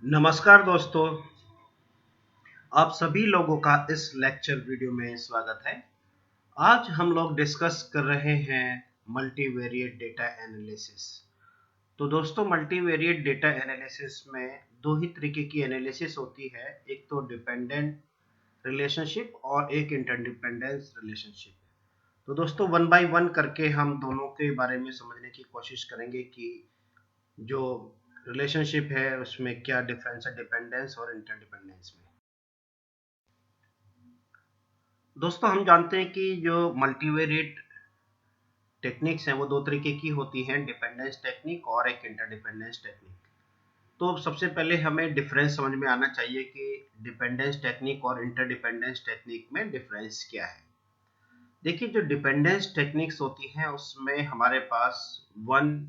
नमस्कार दोस्तों, आप सभी लोगों का इस लेक्चर वीडियो में स्वागत है। आज हम लोग डिस्कस कर रहे हैं मल्टीवेरिएट डेटा एनालिसिस। तो दोस्तों, मल्टीवेरिएट डेटा एनालिसिस में दो ही तरीके की एनालिसिस होती है, एक तो डिपेंडेंट रिलेशनशिप और एक इंटरडिपेंडेंस रिलेशनशिप। तो दोस्तों, वन बाय वन करके हम दोनों के बारे में समझने की कोशिश करेंगे कि जो रिलेशनशिप है उसमें क्या डिफरेंस है डिपेंडेंस और इंटरडिपेंडेंस में। दोस्तों, हम जानते हैं कि जो मल्टीवेरिएट टेक्निक्स हैं वो दो तरीके की होती हैं, डिपेंडेंस टेक्निक और एक इंटरडिपेंडेंस टेक्निक। तो सबसे पहले हमें डिफरेंस समझ में आना चाहिए कि डिपेंडेंस टेक्निक और इंटरडिपेंडेंस टेक्निक में डिफरेंस क्या है। देखिए, जो डिपेंडेंस टेक्निक्स होती हैं उसमें हमारे पास वन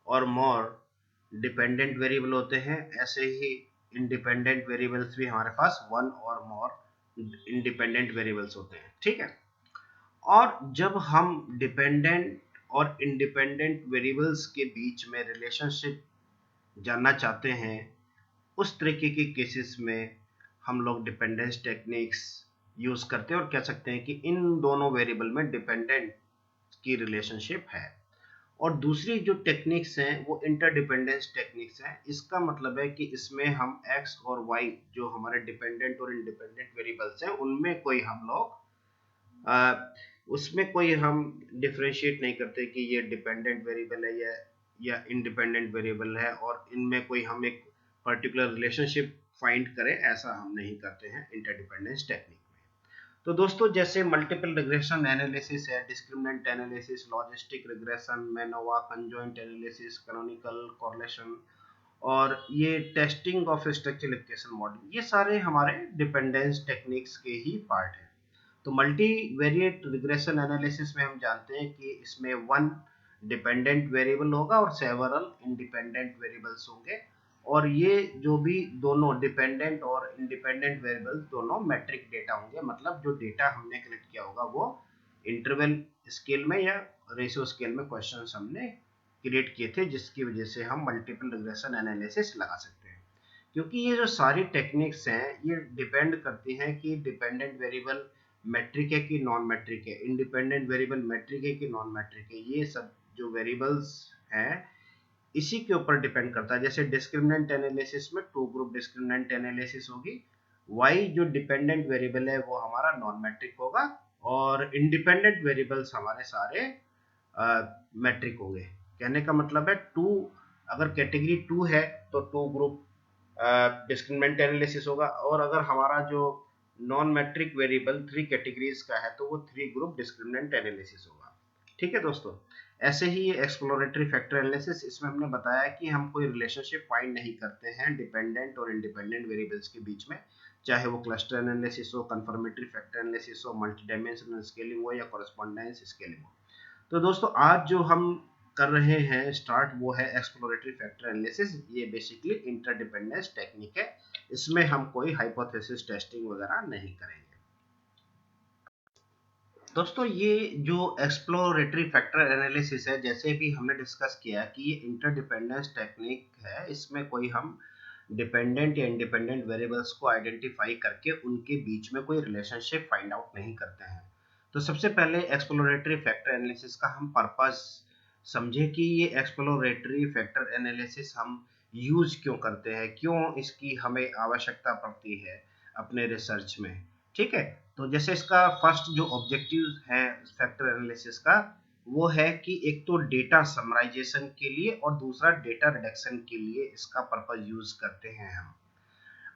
और मोर डिपेंडेंट वेरिएबल होते हैं, ऐसे ही इंडिपेंडेंट वेरिएबल्स भी हमारे पास वन और मोर इंडिपेंडेंट वेरिएबल्स होते हैं। ठीक है। और जब हम डिपेंडेंट और इंडिपेंडेंट वेरिएबल्स के बीच में रिलेशनशिप जानना चाहते हैं, उस तरीके के केसेस में हम लोग डिपेंडेंस टेक्निक्स यूज करते हैं और कह सकते हैं कि इन दोनों वेरिएबल में डिपेंडेंट की रिलेशनशिप है। और दूसरी जो टेक्निक्स हैं वो इंटरडिपेंडेंस टेक्निक्स हैं। इसका मतलब है कि इसमें हम एक्स और वाई जो हमारे डिपेंडेंट और इंडिपेंडेंट वेरिएबल्स हैं उनमें कोई हम लोग उसमें कोई हम डिफरेंशिएट नहीं करते कि ये डिपेंडेंट वेरिएबल है या इंडिपेंडेंट वेरिएबल है और इनमें कोई हम एक पर्टिकुलर रिलेशनशिप फाइंड करें, ऐसा हम नहीं करते हैं इंटरडिपेंडेंस टेक्निक में। तो दोस्तों, जैसे मल्टीपल रिग्रेशन एनालिसिस है, discriminant analysis, logistic regression, MANOVA, conjoint analysis, canonical correlation और ये testing of structural equation model, ये सारे हमारे डिपेंडेंस टेक्निक्स के ही पार्ट हैं। तो मल्टीवेरिएट रिग्रेशन एनालिसिस में हम जानते हैं कि इसमें वन डिपेंडेंट वेरिएबल होगा और सेवरल इंडिपेंडेंट वेरिएबल्स होंगे, और ये जो भी दोनों डिपेंडेंट और इंडिपेंडेंट वेरिएबल्स दोनों मैट्रिक डेटा होंगे, मतलब जो डेटा हमने कलेक्ट किया होगा वो इंटरवल स्केल में या रेशियो स्केल में क्वेश्चंस हमने क्रिएट किए थे, जिसकी वजह से हम मल्टीपल रिग्रेशन एनालिसिस लगा सकते हैं। क्योंकि ये जो सारी टेक्निक्स हैं ये डिपेंड करती हैं कि डिपेंडेंट वेरिएबल मैट्रिक है कि नॉन मैट्रिक है, इंडिपेंडेंट वेरिएबल मैट्रिक है कि नॉन मैट्रिक है। ये सब जो वेरिएबल्स हैं इसी के ऊपर डिपेंड करता है। जैसे डिस्क्रिमिनेंट एनालिसिस में टू ग्रुप डिस्क्रिमिनेंट एनालिसिस होगी, y जो डिपेंडेंट वेरिएबल है वो हमारा नॉन मैट्रिक होगा और इंडिपेंडेंट वेरिएबल्स हमारे सारे मैट्रिक होंगे। कहने का मतलब है टू, अगर कैटेगरी टू है तो टू ग्रुप डिस्क्रिमिनेंट एनालिसिस होगा, और अगर हमारा जो non metric variable three categories का है तो वो थ्री ग्रुप डिस्क्रिमिनेंट एनालिसिस होगा। ठीक है दोस्तों, ऐसे ही ये एक्सप्लोरेटरी फैक्टर एनालिसिस, इसमें हमने बताया कि हम कोई रिलेशनशिप फाइंड नहीं करते हैं डिपेंडेंट और इंडिपेंडेंट वेरिएबल्स के बीच में, चाहे वो क्लस्टर एनालिसिस हो, कंफर्मेटरी फैक्टर एनालिसिस हो, मल्टी डायमेंशनल स्केलिंग हो या कॉरेस्पॉन्डेंस स्केलिंग हो। तो दोस्तों, आज जो हम कर रहे हैं स्टार्ट वो है एक्सप्लोरेटरी फैक्टर एनालिसिस। ये बेसिकली इंटरडिपेंडेंस टेक्निक है, इसमें हम कोई हाइपोथेसिस टेस्टिंग वगैरह नहीं करेंगे। दोस्तों, ये जो एक्सप्लोरेटरी फैक्टर एनालिसिस है, जैसे भी हमने डिस्कस किया कि ये इंटरडिपेंडेंस टेक्निक है, इसमें कोई हम डिपेंडेंट या इंडिपेंडेंट वेरिएबल्स को आइडेंटिफाई करके उनके बीच में कोई रिलेशनशिप फाइंड आउट नहीं करते हैं। तो सबसे पहले एक्सप्लोरेटरी फैक्टर एनालिसिस का हम पर्पस समझे कि ये एक्सप्लोरेटरी फैक्टर एनालिसिस हम यूज क्यों करते हैं, क्यों इसकी हमें आवश्यकता पड़ती है अपने रिसर्च में। ठीक है। तो जैसे इसका फर्स्ट जो ऑब्जेक्टिव है फैक्टर एनालिसिस का, वो है कि एक तो डेटा समराइजेशन के लिए और दूसरा डेटा रिडक्शन के लिए इसका पर्पस यूज करते हैं हम।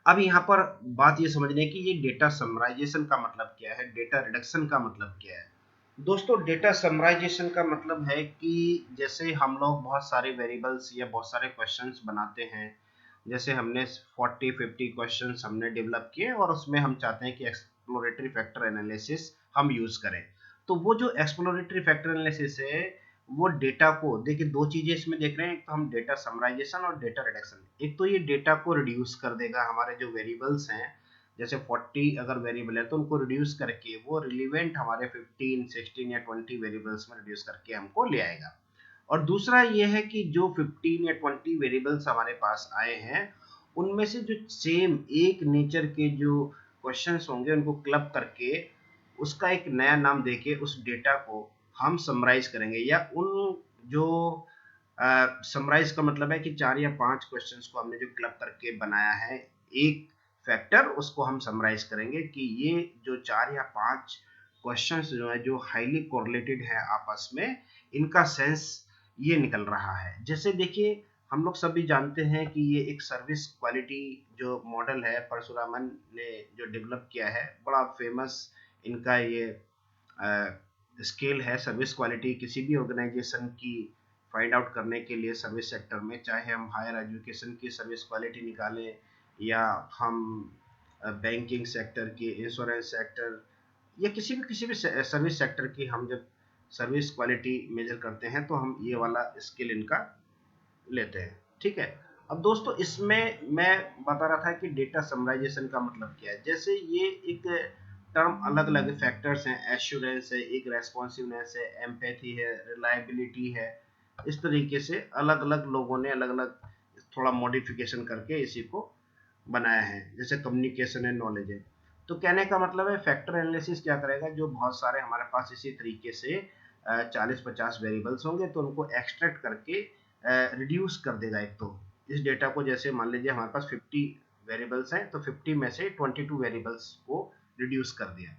अब यहाँ पर बात ये समझने की, ये डेटा समराइजेशन का मतलब क्या है, डेटा रिडक्शन का मतलब क्या है। दोस्तों, डेटा समराइजेशन का मतलब है कि जैसे हम लोग बहुत सारे वेरिएबल्स या बहुत सारे क्वेश्चंस बनाते हैं, जैसे हमने 40-50 क्वेश्चंस हमने डेवलप किए और उसमें हम चाहते हैं कि एक्सप्लोरेटरी फैक्टर एनालिसिस हम यूज करें। तो वो जो एक्सप्लोरेटरी फैक्टर एनालिसिस है वो डेटा को, देखिए दो चीजें इसमें देख रहे हैं, एक तो हम डेटा समराइजेशन और डेटा रिडक्शन। एक तो ये डेटा को रिड्यूस कर देगा, हमारे जो वेरिएबल्स हैं जैसे 40 अगर वेरिएबल है तो उनको रिड्यूस करके वो रिलीवेंट हमारे 15, 16 या 20 वेरिएबल्स में रिड्यूस करके हमको ले आएगा। और दूसरा ये है कि जो 15 या 20 वेरिएबल्स हमारे पास आए हैं उनमें से जो सेम एक नेचर के जो क्वेश्चंस होंगे उनको क्लब करके उसका एक नया नाम देके उस डेटा को हम समराइज करेंगे, या उन जो समराइज का मतलब है कि 4 या 5 क्वेश्चंस को हमने जो क्लब करके बनाया है एक फैक्टर, उसको हम समराइज करेंगे कि ये जो 4 या 5 क्वेश्चंस जो है जो हाईली कोरिलेटेड है आपस में, इनका सेंस ये निकल रहा है। जैसे देखिए हम लोग सभी जानते हैं कि ये एक सर्विस क्वालिटी जो मॉडल है परशुरामन ने जो डेवलप किया है, बड़ा फेमस इनका ये स्केल है सर्विस क्वालिटी किसी भी ऑर्गेनाइजेशन की फाइंड आउट करने के लिए सर्विस सेक्टर में, चाहे हम हायर एजुकेशन की सर्विस क्वालिटी निकालें या हम बैंकिंग सेक्टर की, इंश्योरेंस सेक्टर या किसी भी सर्विस सेक्टर की हम जब सर्विस क्वालिटी मेजर करते हैं तो हम ये वाला स्केल इनका लेते हैं। ठीक है, अब दोस्तों इसमें मैं बता रहा था कि डेटा समराइजेशन का मतलब क्या है। जैसे ये एक टर्म अलग अलग फैक्टर्स हैं, एश्योरेंस है, एक रेस्पॉन्सिवनेस है, एम्पैथी है, रिलायबिलिटी है, इस तरीके से अलग अलग लोगों ने अलग अलग थोड़ा मॉडिफिकेशन करके इसी को बनाया है। जैसे कम्युनिकेशन है, नॉलेज है। तो कहने का मतलब है फैक्टर एनालिसिस क्या करेगा, जो बहुत सारे हमारे पास इसी तरीके से 40-50 वेरिएबल्स होंगे तो उनको एक्सट्रैक्ट करके रिड्यूस कर देगा। एक तो इस डेटा को, जैसे मान लीजिए हमारे पास 50 वेरिएबल्स हैं तो 50 में से 22 वेरिएबल्स को रिड्यूस कर दिया,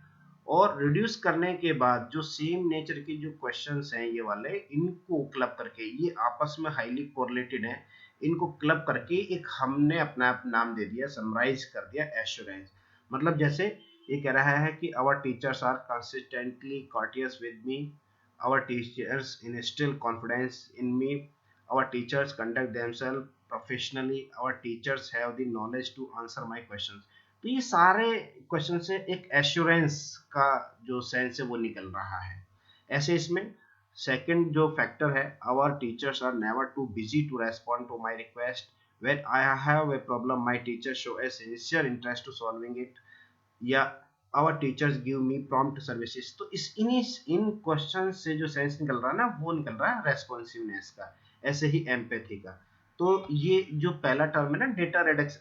और रिड्यूस करने के बाद जो सेम नेचर के जो क्वेश्चंस हैं ये वाले, इनको क्लब करके, ये आपस में हाईली कोरिलेटेड हैं, इनको क्लब करके एक हमने अपना नाम दे दिया, समराइज कर दिया एश्योरेंस। मतलब जैसे ये कह रहा है कि our teachers are consistently courteous with me, our teachers instill confidence in me, our teachers conduct themselves professionally, our teachers have the knowledge to answer my questions। तो ये सारे क्वेश्चन से एक एश्योरेंस का जो सेंस है वो निकल रहा है। ऐसे इसमें सेकंड जो फैक्टर है, our teachers are never too busy to respond to my request, when I have a problem my teacher show a sincere interest to solving it, या our teachers give me prompt services. तो इस इन question से जो sense निकल रहा है ना, वो निकल रहा है रेस्पॉन्सिवनेस का, ऐसे ही एम्पैथी का। तो ये जो पहला टर्म है ना,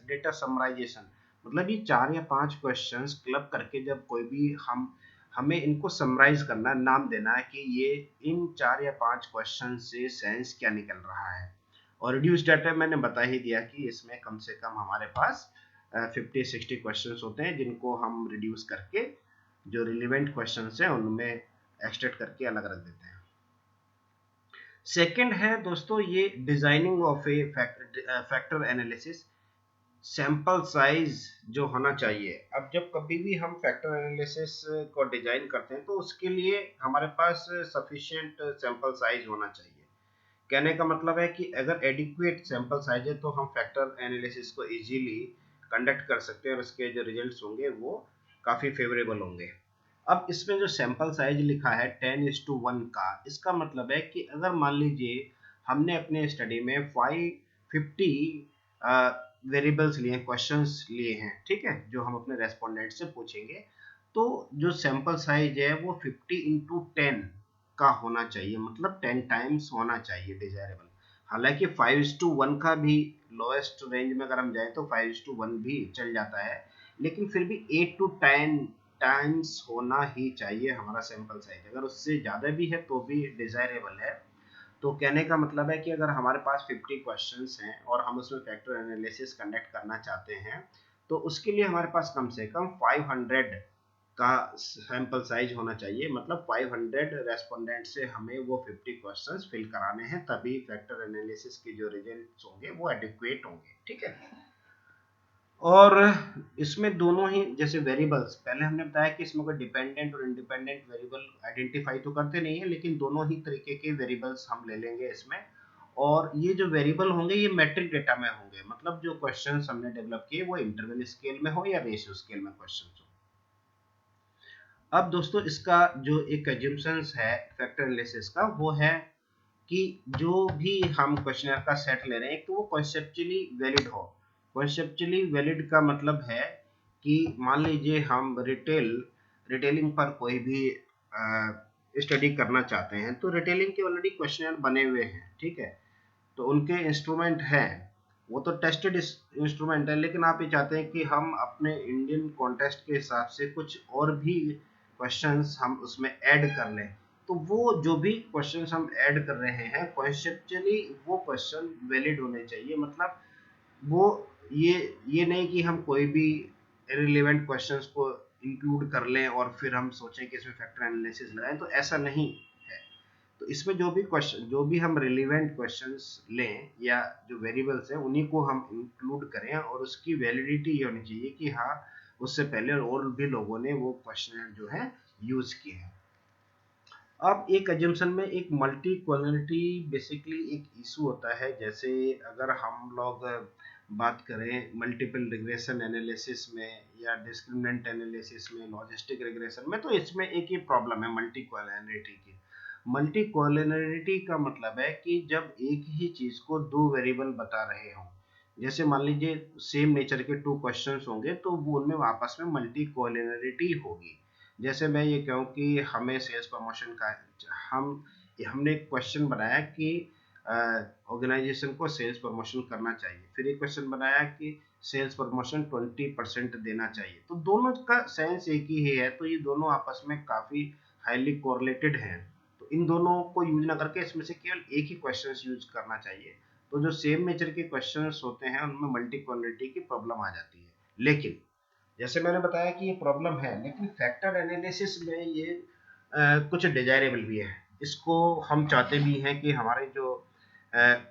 डेटा समराइजेशन, मतलब ये 4 या 5 क्वेश्चंस क्लब करके जब कोई भी हमें इनको समराइज करना, नाम देना है कि ये इन 4 या 5 क्वेश्चन से सेंस क्या निकल रहा है। और रिड्यूस डाटा मैंने बता ही दिया कि इसमें कम से कम हमारे पास 50-60 क्वेश्चंस होते हैं जिनको हम रिड्यूस करके जो रिलेवेंट क्वेश्चंस हैं उनमें एक्सट्रैक्ट करके अलग रख देते हैं। सेकंड है दोस्तों ये designing of A factor analysis, sample size जो होना चाहिए। अब जब कभी भी हम फैक्टर एनालिसिस को डिजाइन करते हैं तो उसके लिए हमारे पास सफिशिएंट सैंपल साइज होना चाहिए। कहने का मतलब है कि अगर एडिक्वेट सैंपल साइज है तो हम फैक्टर एनालिसिस को इजीली कंडक्ट कर सकते हैं और उसके जो रिजल्ट्स होंगे वो काफ़ी फेवरेबल होंगे। अब इसमें जो सैंपल साइज लिखा है 10:1 का, इसका मतलब है कि अगर मान लीजिए हमने अपने स्टडी में 550 वेरिएबल्स लिए, क्वेश्चंस लिए हैं, ठीक है, जो हम अपने रेस्पोंडेंट से पूछेंगे, तो जो सैंपल साइज है वो 50 × 10 का होना चाहिए, मतलब 10 टाइम्स होना चाहिए डिजायरेबल। हालांकि 5:1 का भी लोएस्ट रेंज में अगर हम जाए तो 5:1 भी चल जाता है, लेकिन फिर भी 8 to 10 टाइम्स होना ही चाहिए हमारा सैंपल साइज। अगर उससे ज़्यादा भी है तो भी डिजायरेबल है। तो कहने का मतलब है कि अगर हमारे पास 50 क्वेश्चंस हैं और हम उसमें फैक्टर एनालिसिस कंडक्ट करना चाहते हैं तो उसके लिए हमारे पास कम से कम 500 का सैंपल साइज होना चाहिए, मतलब 500 रेस्पोंडेंट से हमें वो 50 क्वेश्चंस फिल कराने हैं, तभी फैक्टर एनालिसिस के जो रिजल्ट्स होंगे वो एडिक्वेट होंगे। ठीक है, और इसमें दोनों ही जैसे वेरिएबल्स, पहले हमने बताया कि इसमें कोई डिपेंडेंट और इंडिपेंडेंट वेरिएबल आइडेंटिफाई तो करते नहीं है, लेकिन दोनों ही तरीके के वेरिएबल्स हम ले लेंगे इसमें। और ये जो वेरिएबल होंगे ये मैट्रिक डेटा में होंगे, मतलब जो क्वेश्चंस हमने डेवलप किए वो इंटरवल स्केल में हो या रेशियो स्केल में क्वेश्चंस हो। अब दोस्तों इसका जो एक एजम्पशंस है फैक्टर एनालिसिस का, वो है कि जो भी हम क्वेश्चनर का सेट ले रहे हैं तो वो कॉन्सेप्चुअली वैलिड हो। कॉन्सेप्चुअली वैलिड का मतलब है कि मान लीजिए हम रिटेलिंग पर कोई भी स्टडी करना चाहते हैं, तो रिटेलिंग के ऑलरेडी क्वेश्चनर बने हुए हैं, ठीक है, तो उनके इंस्ट्रूमेंट हैं, वो तो टेस्टेड इंस्ट्रूमेंट है, लेकिन आप ये चाहते हैं कि हम अपने इंडियन कॉन्टेक्स्ट के हिसाब से कुछ और भी क्वेश्चंस हम उसमें ऐड कर लें। तो वो जो भी क्वेश्चंस हम ऐड कर रहे हैं कॉन्सेप्चुअली वो क्वेश्चन वैलिड होने चाहिए। मतलब वो ये ये नहीं कि हम कोई भी इररिलेवेंट क्वेश्चंस को इंक्लूड कर लें और फिर हम सोचें कि इसमें फैक्टर एनालिसिस लगाएं, तो ऐसा नहीं है। तो इसमें जो भी क्वेश्चन, जो भी हम रिलेवेंट क्वेश्चंस लें या जो वेरिएबल्स हैं उन्हीं को हम इंक्लूड करें, और उसकी वैलिडिटी ये होनी चाहिए कि हाँ उससे पहले और भी लोगों ने वो क्वेश्चन जो है यूज किए हैं। अब एक एजम्पशन में एक मल्टी कोलिनिटी बेसिकली एक इशू होता है। जैसे अगर हम लोग बात करें मल्टीपल रिग्रेशन एनालिसिस में या डिस्क्रिमिनेंट एनालिसिस में, लॉजिस्टिक रिग्रेशन में, तो इसमें एक ही प्रॉब्लम है मल्टी कोलिनिटी की। मल्टी कोलिनिटी का मतलब है कि जब एक ही चीज को दो वेरिएबल बता रहे हों, जैसे मान लीजिए सेम नेचर के टू क्वेश्चंस होंगे तो वो उनमें आपस में मल्टी कोलिनिटी होगी। जैसे मैं ये कहूँ कि हमें सेल्स प्रमोशन का हमने एक क्वेश्चन बनाया कि ऑर्गेनाइजेशन को सेल्स प्रमोशन करना चाहिए, फिर एक क्वेश्चन बनाया कि सेल्स प्रमोशन 20% देना चाहिए, तो दोनों का सेंस एक ही है, तो ये दोनों आपस में काफी हाईली कोरिलेटेड हैं। तो इन दोनों को यूज ना करके इसमें से केवल एक ही क्वेश्चन यूज करना चाहिए। तो जो सेम नेचर के क्वेश्चंस होते हैं उनमें मल्टी क्वालिटी की प्रॉब्लम आ जाती है। लेकिन जैसे मैंने बताया कि ये प्रॉब्लम है, लेकिन फैक्टर एनालिसिस में ये कुछ डिजायरेबल भी है। इसको हम चाहते भी हैं कि हमारे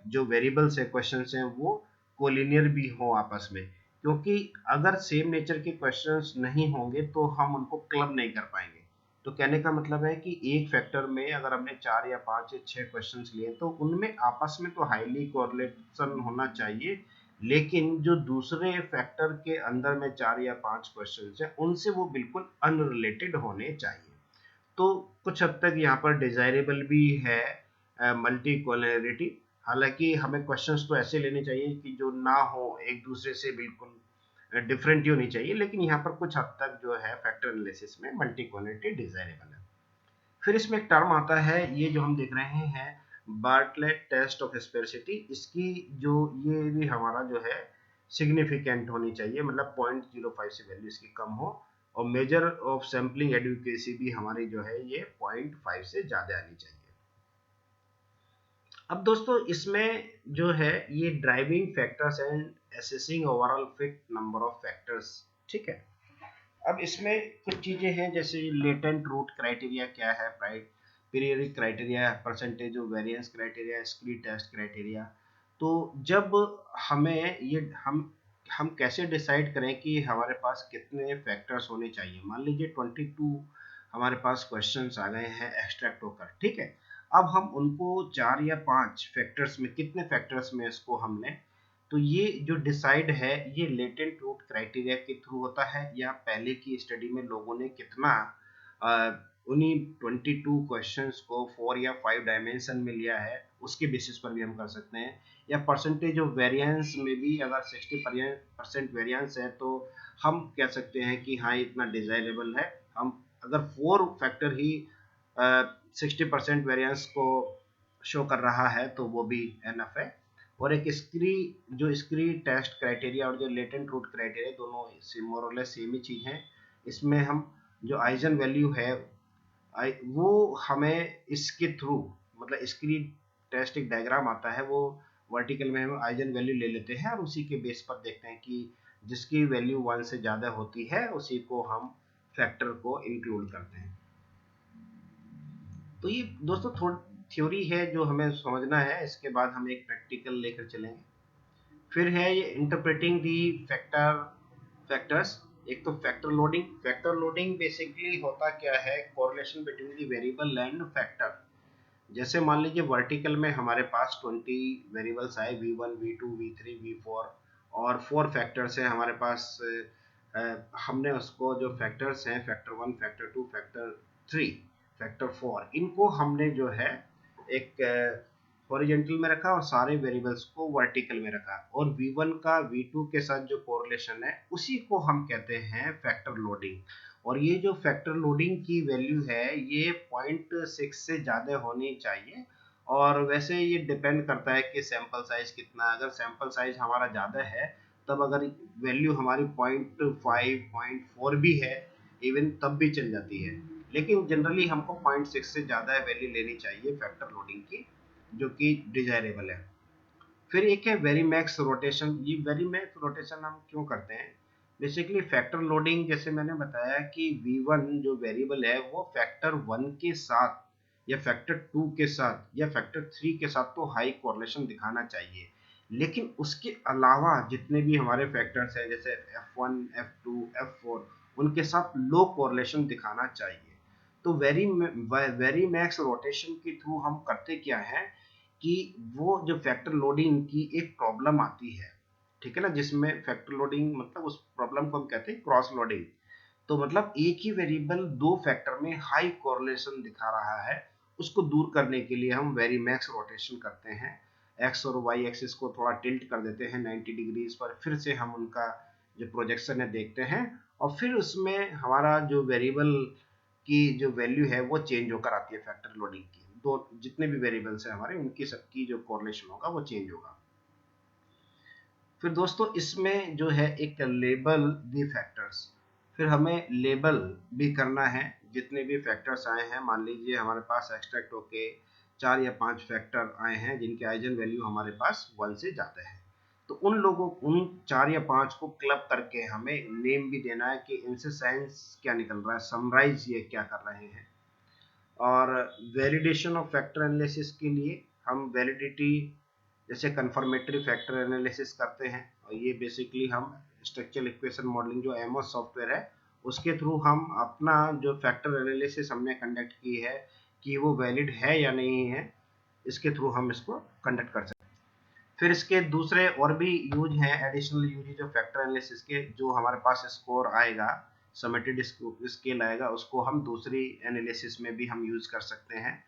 जो वेरिएबल्स है, क्वेश्चंस हैं, वो कोलिनियर भी हो आपस में, क्योंकि अगर सेम नेचर के क्वेश्चंस नहीं होंगे तो हम उनको क्लब नहीं कर पाएंगे। तो कहने का मतलब है कि एक फैक्टर में अगर हमने 4 या 5 या 6 क्वेश्चंस लिए तो उनमें आपस में तो हाईली कोरिलेशन होना चाहिए, लेकिन जो दूसरे फैक्टर के अंदर में 4 या 5 क्वेश्चंस हैं उनसे वो बिल्कुल अनरिलेटेड होने चाहिए। तो कुछ हद तक यहाँ पर डिजायरेबल भी है मल्टी कोलिनिटी। हालांकि हमें क्वेश्चंस तो ऐसे लेने चाहिए कि जो ना हो एक दूसरे से बिल्कुल डिफरेंट ही होनी चाहिए, लेकिन यहाँ पर कुछ हद तक जो है फैक्टर एनालिसिस में मल्टी कोलिनिटी डिजायरेबल है। फिर इसमें एक टर्म आता है, ये जो हम देख रहे हैं बार्टलेट टेस्ट ऑफ स्पेसिटी, इसकी जो ये भी हमारा जो है सिग्निफिकेंट होनी चाहिए, मतलब 0.05 से वैल्यू इसकी कम हो, और मेजर ऑफ सैम्पलिंग एडुकेसी भी हमारी जो है ये 0.5 से ज्यादा आनी चाहिए। अब दोस्तों इसमें जो है ये driving factors and assessing overall fit number of factors, ठीक है। अब इसमें कुछ चीजें हैं, जैसे लेटेंट रूट क्राइटेरिया क्या है, periodic criteria, percentage of variance criteria, scree test criteria. तो जब हमें ये हम कैसे डिसाइड करें कि हमारे पास कितने फैक्टर्स होने चाहिए। मान लीजिए 22 हमारे पास क्वेश्चंस आ गए हैं एक्सट्रैक्ट होकर, ठीक है। अब हम उनको 4 या 5 फैक्टर्स में, कितने फैक्टर्स में इसको हम लें, तो ये जो डिसाइड है ये लेटेंट रूट क्राइटेरिया के थ्रू होता है, या पहले की स्टडी में लोगों ने कितना उन्हीं 22 क्वेश्चंस को 4 या 5 डायमेंशन में लिया है उसके बेसिस पर भी हम कर सकते हैं। या परसेंटेज ऑफ वेरिएंस में भी अगर 60% वेरिएंस है तो हम कह सकते हैं कि हाँ इतना डिजायरेबल है। हम अगर 4 फैक्टर ही 60% वेरिएंस को शो कर रहा है तो वो भी एनफ है। और एक स्क्री टेस्ट क्राइटेरिया और जो लेटेंट रूट क्राइटेरिया दोनों मोर और लेस सेम ही चीज है। इसमें हम जो आइजन वैल्यू है वो हमें इसके थ्रू, मतलब स्क्री टेस्ट एक डायग्राम आता है, वो वर्टिकल में हम आइजन वैल्यू ले लेते हैं और उसी के बेस पर देखते हैं कि जिसकी वैल्यू 1 से ज्यादा होती है उसी को हम फैक्टर को इंक्लूड करते हैं। तो ये दोस्तों थोड़ी थ्योरी है जो हमें समझना है, इसके बाद हम एक प्रैक्टिकल लेकर चलेंगे। फिर है ये इंटरप्रेटिंग दी फैक्टर्स। एक तो फैक्टर लोडिंग बेसिकली होता क्या है, correlation between the variable and factor. जैसे मान लीजिए वर्टिकल में हमारे पास 20 वेरिएबल्स आए, v1 v2 v3 v4, और 4 फैक्टर्स हैं हमारे पास। हमने उसको जो फैक्टर्स हैं फैक्टर 1 फैक्टर 2 फैक्टर 3 फैक्टर 4, इनको हमने जो है एक हॉरिजॉन्टल में रखा और सारे वेरिएबल्स को वर्टिकल में रखा, और v1 का v2 के साथ जो कोरिलेशन है उसी को हम कहते हैं फैक्टर लोडिंग। और ये जो फैक्टर लोडिंग की वैल्यू है ये 0.6 से ज़्यादा होनी चाहिए, और वैसे ये डिपेंड करता है कि सैंपल साइज कितना है। अगर सैंपल साइज हमारा ज़्यादा है तब अगर वैल्यू हमारी 0.5 0.4 भी है इवन तब भी चल जाती है, लेकिन जनरली हमको 0.6 से ज़्यादा वैल्यू लेनी चाहिए फैक्टर लोडिंग की, जो कि डिजायरेबल है। फिर एक है वेरी मैक्स रोटेशन। ये वेरी मैक्स रोटेशन हम क्यों करते हैं? बेसिकली फैक्टर लोडिंग, जैसे मैंने बताया कि V1 जो वेरिएबल है वो फैक्टर 1 के साथ या फैक्टर 2 के साथ या फैक्टर 3 के साथ तो हाई कोरिलेशन दिखाना चाहिए, लेकिन उसके अलावा जितने भी हमारे फैक्टर्स हैं जैसे F1 F2 F4 उनके साथ लो कोरिलेशन दिखाना चाहिए। तो वेरी मैक्स रोटेशन के थ्रू हम करते क्या है कि वो जो फैक्टर लोडिंग की एक प्रॉब्लम आती है, ठीक है ना, जिसमें फैक्टर लोडिंग मतलब उस प्रॉब्लम को हम कहते हैं क्रॉस लोडिंग। तो मतलब एक ही वेरिएबल दो फैक्टर में हाई कोरिलेशन दिखा रहा है, उसको दूर करने के लिए हम वेरी मैक्स रोटेशन करते हैं। एक्स और वाई एक्सिस को थोड़ा टिल्ट कर देते हैं 90 डिग्रीज पर, फिर से हम उनका जो प्रोजेक्शन है देखते हैं, और फिर उसमें हमारा जो वेरिएबल की जो वैल्यू है वो चेंज होकर आती है फैक्टर लोडिंग की। दो जितने भी वेरिएबल्स हैं हमारे उनकी सबकी जो कोरिलेशन होगा वो चेंज होगा। फिर दोस्तों इसमें जो है एक लेबल दी फैक्टर्स, फिर हमें लेबल भी करना है जितने भी फैक्टर्स आए हैं। मान लीजिए हमारे पास एक्सट्रैक्ट होके 4 या 5 फैक्टर आए हैं जिनके आइजन वैल्यू हमारे पास 1 से ज़्यादा है, तो उन लोगों उन 4 या 5 को क्लब करके हमें नेम भी देना है कि इनसे साइंस क्या निकल रहा है, समराइज ये क्या कर रहे हैं। और वैलिडेशन ऑफ फैक्टर एनालिसिस के लिए हम वैलिडिटी जैसे कंफर्मेटरी फैक्टर एनालिसिस करते हैं, और ये बेसिकली हम स्ट्रक्चरल इक्वेशन मॉडलिंग जो एमओएस सॉफ्टवेयर है उसके थ्रू हम अपना जो फैक्टर एनालिसिस हमने कंडक्ट की है कि वो वैलिड है या नहीं है, इसके थ्रू हम इसको कंडक्ट कर सकते हैं। फिर इसके दूसरे और भी यूज हैं, एडिशनल यूज जो फैक्टर एनालिसिस के, जो हमारे पास स्कोर आएगा, समेटेड स्केल आएगा, उसको हम दूसरी एनालिसिस में भी हम यूज कर सकते हैं।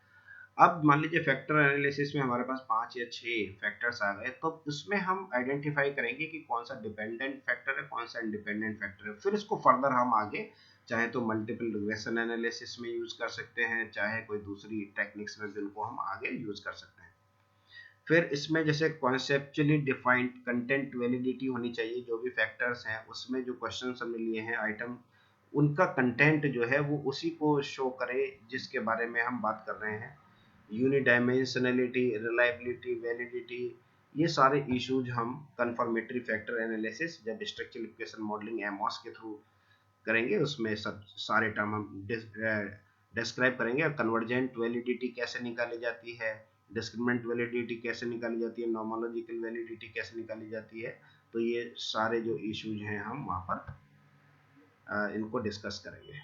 अब मान लीजिए फैक्टर एनालिसिस में हमारे पास 5 या 6 फैक्टर्स आ गए, तो उसमें हम आइडेंटिफाई करेंगे कि कौन सा डिपेंडेंट फैक्टर है, कौन सा इंडिपेंडेंट फैक्टर है। फिर इसको फर्दर हम आगे चाहे तो मल्टीपल रिग्रेशन एनालिसिस में यूज कर सकते हैं, चाहे कोई दूसरी टेक्निक्स में भी उनको हम आगे यूज कर सकते हैं। फिर इसमें जैसे कॉन्सेप्चुअली डिफाइंड कंटेंट वैलिडिटी होनी चाहिए, जो भी फैक्टर्स हैं उसमें जो क्वेश्चन हमने लिए हैं आइटम, उनका कंटेंट जो है वो उसी को शो करे जिसके बारे में हम बात कर रहे हैं। यूनिडायमेंशनलिटी, रिलायबिलिटी, वैलिडिटी, ये सारे इश्यूज हम कंफर्मेटरी फैक्टर एनालिसिस जब स्ट्रक्चरल इक्वेशन मॉडलिंग एमओएस के थ्रू करेंगे उसमें सब सारे टर्म हम डिस्क्राइब करेंगे। और कन्वर्जेंट वैलिडिटी कैसे निकाली जाती है, डिस्क्रिमिनेंट वैलिडिटी कैसे निकाली जाती है, नॉमोलॉजिकल वैलिडिटी कैसे निकाली जाती है, तो ये सारे जो इश्यूज हैं हम वहाँ पर इनको डिस्कस करेंगे।